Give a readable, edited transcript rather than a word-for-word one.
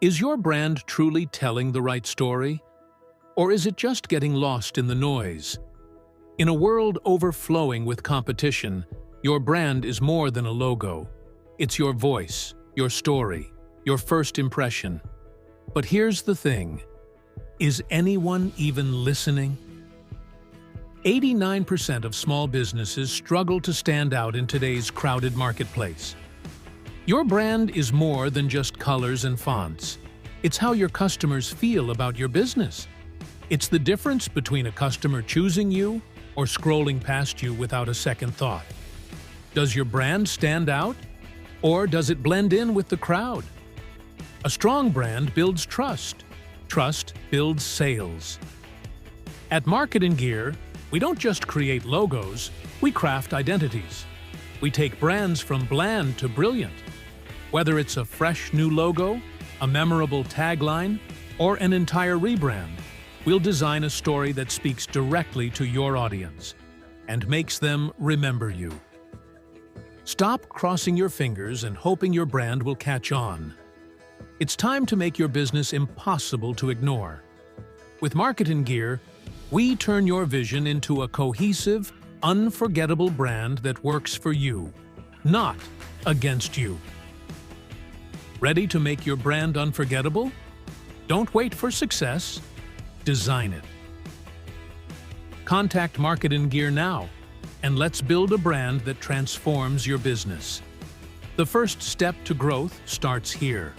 Is your brand truly telling the right story? Or is it just getting lost in the noise? In a world overflowing with competition, your brand is more than a logo. It's your voice, your story, your first impression. But here's the thing. Is anyone even listening? 89% of small businesses struggle to stand out in today's crowded marketplace. Your brand is more than just colors and fonts. It's how your customers feel about your business. It's the difference between a customer choosing you or scrolling past you without a second thought. Does your brand stand out? Or does it blend in with the crowd? A strong brand builds trust. Trust builds sales. At MarketinGear, we don't just create logos, we craft identities. We take brands from bland to brilliant. Whether it's a fresh new logo, a memorable tagline, or an entire rebrand, we'll design a story that speaks directly to your audience and makes them remember you. Stop crossing your fingers and hoping your brand will catch on. It's time to make your business impossible to ignore. With MarketinGear, we turn your vision into a cohesive, unforgettable brand that works for you, not against you. Ready to make your brand unforgettable? Don't wait for success. Design it. Contact MarketinGear now, and let's build a brand that transforms your business. The first step to growth starts here.